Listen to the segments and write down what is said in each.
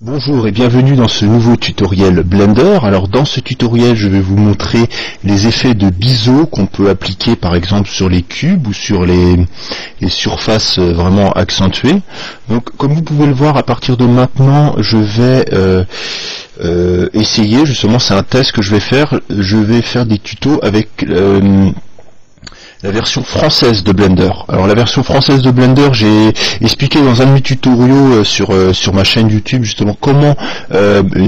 Bonjour et bienvenue dans ce nouveau tutoriel Blender. Alors dans ce tutoriel je vais vous montrer les effets de biseau qu'on peut appliquer par exemple sur les cubes ou sur les surfaces vraiment accentuées. Donc comme vous pouvez le voir, à partir de maintenant je vais essayer, justement c'est un test que je vais faire des tutos avec la version française de Blender. Alors la version française de Blender, j'ai expliqué dans un de mes tutoriaux sur ma chaîne YouTube justement comment,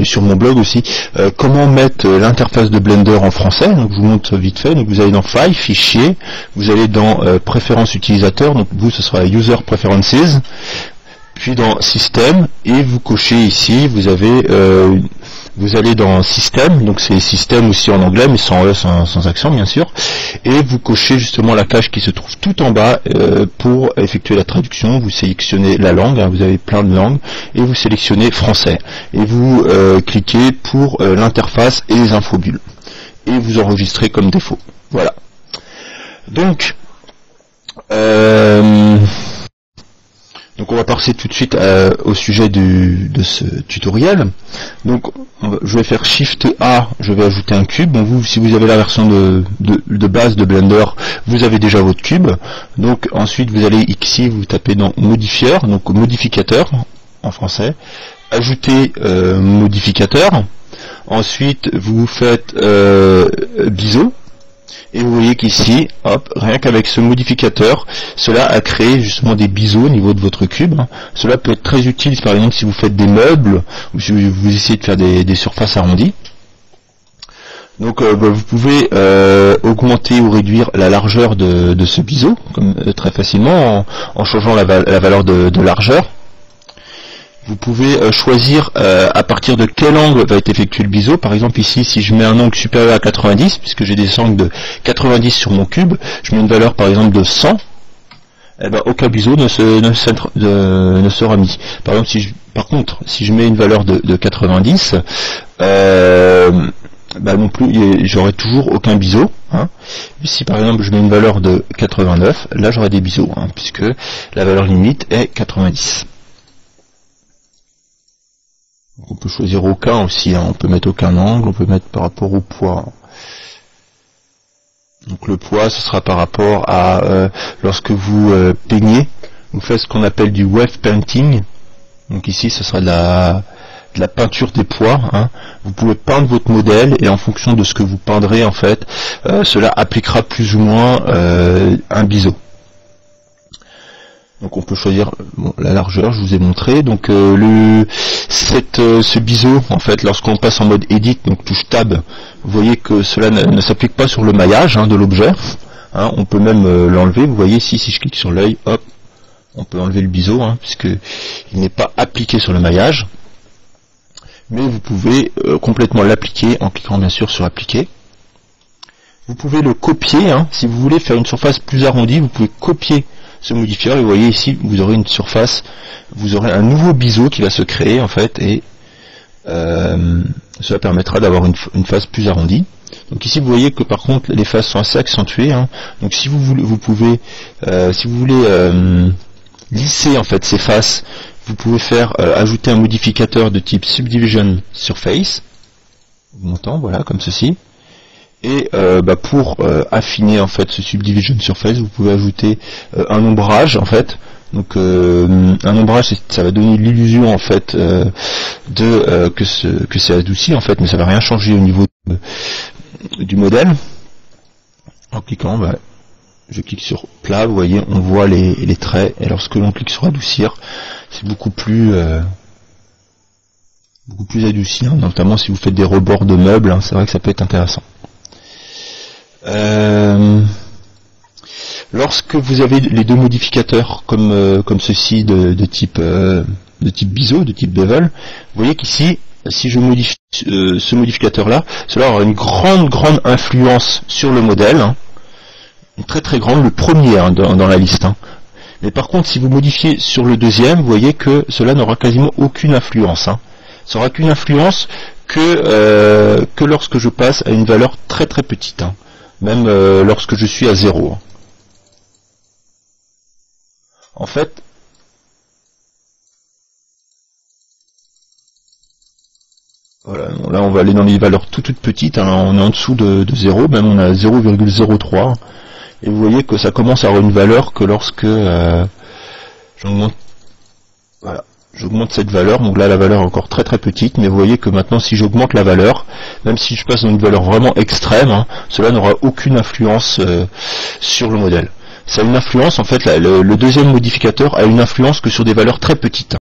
sur mon blog aussi, comment mettre l'interface de Blender en français. Donc je vous montre vite fait. Donc vous allez dans File, Fichier, vous allez dans Préférences utilisateurs, donc vous ce sera User Preferences, puis dans System, et vous cochez ici, vous allez dans Système, donc c'est Système aussi en anglais, mais sans E, sans accent bien sûr, et vous cochez justement la case qui se trouve tout en bas pour effectuer la traduction. Vous sélectionnez la langue, vous avez plein de langues, et vous sélectionnez français, et vous cliquez pour l'interface et les infobulles, et vous enregistrez comme défaut. Voilà. Donc, on va passer tout de suite au sujet de ce tutoriel. Donc je vais faire Shift A, je vais ajouter un cube. Bon, vous, si vous avez la version de base de Blender, vous avez déjà votre cube. Donc ensuite vous allez ici, vous tapez dans Modifier, donc modificateur en français, ajouter modificateur. Ensuite vous faites biseau. Et vous voyez qu'ici, hop, rien qu'avec ce modificateur, cela a créé justement des biseaux au niveau de votre cube. Cela peut être très utile, par exemple, si vous faites des meubles, ou si vous essayez de faire des surfaces arrondies. Donc vous pouvez augmenter ou réduire la largeur de ce biseau, très facilement, en changeant la valeur de largeur. Vous pouvez choisir à partir de quel angle va être effectué le biseau. Par exemple ici, si je mets un angle supérieur à 90, puisque j'ai des angles de 90 sur mon cube, je mets une valeur par exemple de 100, eh ben, aucun biseau ne sera mis. Par contre, si je mets une valeur de 90, non plus, j'aurai toujours aucun biseau. Si par exemple je mets une valeur de 89, là j'aurai des biseaux, puisque la valeur limite est 90. On peut choisir aucun aussi, on peut mettre aucun angle, on peut mettre par rapport au poids. Donc le poids, ce sera par rapport à lorsque vous peignez, vous faites ce qu'on appelle du wave painting. Donc ici, ce sera de la peinture des poids. Vous pouvez peindre votre modèle et en fonction de ce que vous peindrez, en fait, cela appliquera plus ou moins un biseau. Donc on peut choisir la largeur, je vous ai montré. Donc ce biseau, en fait, lorsqu'on passe en mode Edit, donc touche Tab, vous voyez que cela ne s'applique pas sur le maillage de l'objet. On peut même l'enlever. Vous voyez ici, si je clique sur l'œil, hop, on peut enlever le biseau, puisque il n'est pas appliqué sur le maillage. Mais vous pouvez complètement l'appliquer en cliquant bien sûr sur Appliquer. Vous pouvez le copier, si vous voulez faire une surface plus arrondie, vous pouvez copier ce modifieur, et vous voyez ici, vous aurez une surface, vous aurez un nouveau biseau qui va se créer en fait, et cela permettra d'avoir une face plus arrondie. Donc ici vous voyez que par contre les faces sont assez accentuées, donc si vous voulez, si vous voulez lisser en fait ces faces, vous pouvez faire ajouter un modificateur de type Subdivision Surface, montant, voilà, comme ceci. Et pour affiner en fait ce Subdivision Surface, vous pouvez ajouter un ombrage en fait. Donc un ombrage, ça va donner l'illusion en fait que c'est adouci en fait, mais ça va rien changer au niveau du modèle. En cliquant, je clique sur plat, vous voyez, on voit les traits, et lorsque l'on clique sur adoucir, c'est beaucoup plus adouci, notamment si vous faites des rebords de meubles, c'est vrai que ça peut être intéressant. Lorsque vous avez les deux modificateurs comme ceci de type biseau, de type bevel, vous voyez qu'ici, si je modifie ce modificateur là, cela aura une grande influence sur le modèle, une très grande, le premier dans la liste. Mais par contre, si vous modifiez sur le deuxième, vous voyez que cela n'aura quasiment aucune influence. Ça n'aura qu'une influence que lorsque je passe à une valeur très petite. Même lorsque je suis à 0. En fait, Voilà, bon, là on va aller dans les valeurs toutes petites, hein, on est en dessous de 0, même on a 0,03. Et vous voyez que ça commence à avoir une valeur que lorsque j'augmente, voilà, j'augmente cette valeur, donc là la valeur est encore très petite, mais vous voyez que maintenant si j'augmente la valeur, même si je passe dans une valeur vraiment extrême, hein, cela n'aura aucune influence sur le modèle. Ça a une influence, en fait, le deuxième modificateur a une influence que sur des valeurs très petites.